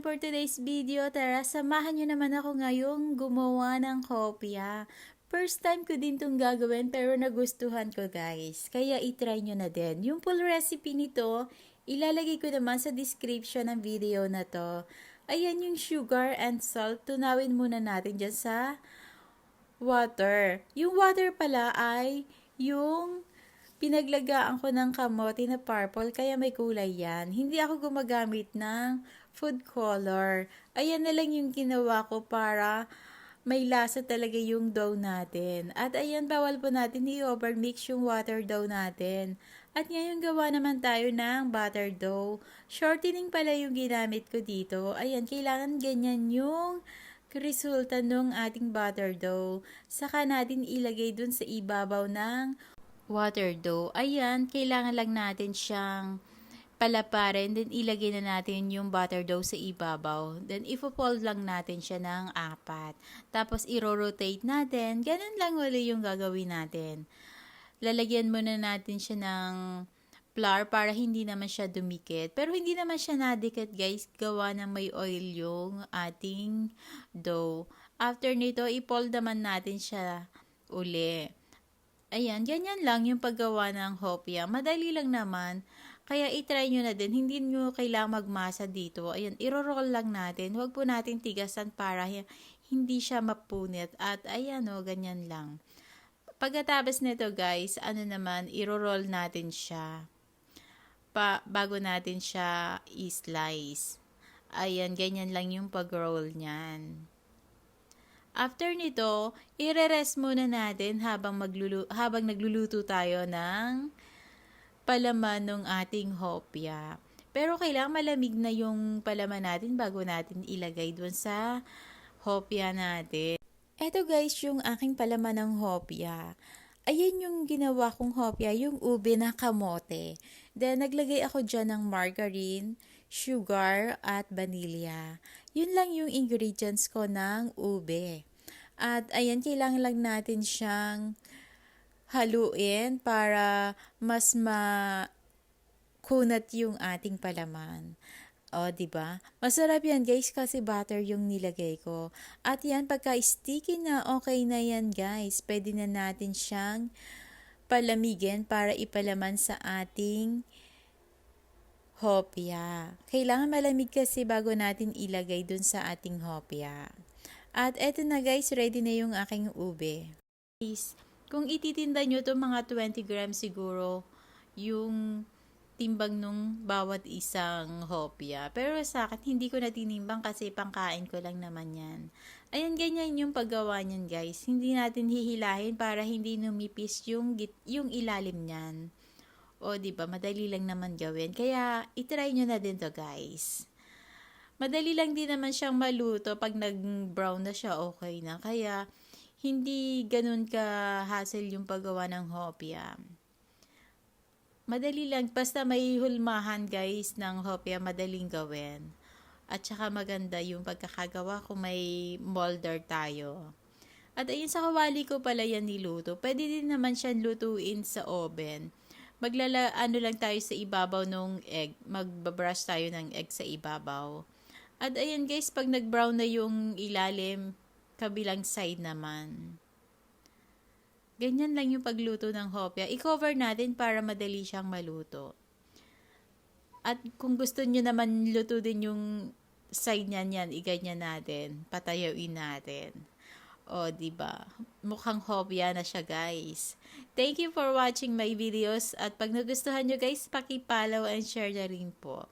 for today's video. Tara, samahan nyo naman ako ngayong gumawa ng kopya. First time ko din itong gagawin pero nagustuhan ko guys. Kaya itry nyo na din. Yung full recipe nito, ilalagay ko naman sa description ng video na to. Ayan yung sugar and salt. Tunawin muna natin dyan sa water. Yung water pala ay yung pinaglagaan ko ng kamote na purple kaya may kulay yan. Hindi ako gumagamit ng food color. Ayan na lang yung ginawa ko para may lasa talaga yung dough natin. At ayan, bawal po natin i-overmix yung water dough natin. At ngayon gawa naman tayo ng butter dough. Shortening pala yung ginamit ko dito. Ayan, kailangan ganyan yung resulta ng ating butter dough. Saka natin ilagay dun sa ibabaw ng water dough. Ayan, kailangan lang natin siyang palaparin. Then, ilagay na natin yung butter dough sa ibabaw. Then, ipo-fold lang natin siya ng 4. Tapos, i-rotate natin. Ganun lang uli yung gagawin natin. Lalagyan muna natin siya ng flour para hindi naman siya dumikit. Pero, hindi naman siya nadikit, guys. Gawa na may oil yung ating dough. After nito, i-fold naman natin siya uli. Ayan, ganyan lang yung paggawa ng hopya. Madali lang naman. Kaya itry nyo na din. Hindi nyo kailangang magmasa dito. Ayan, iro-roll lang natin. Huwag po natin tigasan para hindi siya mapunit. At ayan o, ganyan lang. Pagkatapos nito guys, ano naman, iro-roll natin siya. Bago natin siya i-slice. Ayan, ganyan lang yung pag-roll niyan. After nito, i-rest muna natin habang nagluluto tayo ng palaman ng ating hopya. Pero kailangan malamig na yung palaman natin bago natin ilagay dun sa hopya natin. Eto guys, yung aking palaman ng hopya. Ayan yung ginawa kong hopya, yung ube na kamote. Then, naglagay ako dyan ng margarine, sugar, at vanilla. Yun lang yung ingredients ko ng ube. At ayan, kailangan lang natin siyang haluin para mas makunat yung ating palaman. O, diba? Masarap yan guys kasi butter yung nilagay ko. At yan, pagka sticky na, okay na yan guys. Pwede na natin siyang palamigin para ipalaman sa ating hopya. Kailangan malamig kasi bago natin ilagay dun sa ating hopya. At eto na guys, ready na yung aking ube. Guys, kung ititinda nyo to mga 20 grams siguro yung timbang nung bawat isang hopya. Pero sa akin, hindi ko na tinimbang kasi pangkain ko lang naman yan. Ayan, ganyan yung paggawa nyan guys. Hindi natin hihilahin para hindi numipis yung ilalim nyan. O diba, madali lang naman gawin. Kaya, itry nyo na din to guys. Madali lang din naman siyang maluto. Pag nag-brown na siya, okay na. Kaya, hindi ganun ka-hassle yung paggawa ng hopya. Madali lang. Basta may hulmahan, guys, ng hopya, madaling gawin. At saka maganda yung pagkakagawa kung may molder tayo. At ayun, sa kawali ko pala yan niluto. Pwede din naman siyang lutuin sa oven. Ano lang tayo sa ibabaw ng egg. Magbabrush tayo ng egg sa ibabaw. At ayan guys, pag nag-brown na yung ilalim, kabilang side naman. Ganyan lang yung pagluto ng hopya. I-cover natin para madali siyang maluto. At kung gusto nyo naman luto din yung side niyan, iganyan natin. Patayawin natin. O, diba? Mukhang hopya na siya, guys. Thank you for watching my videos. At pag nagustuhan nyo, guys, paki-follow and share na rin po.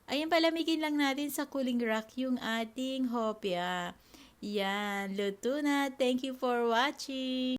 Ayan, palamigin lang natin sa cooling rack yung ating hopya. Yan, luto na. Thank you for watching.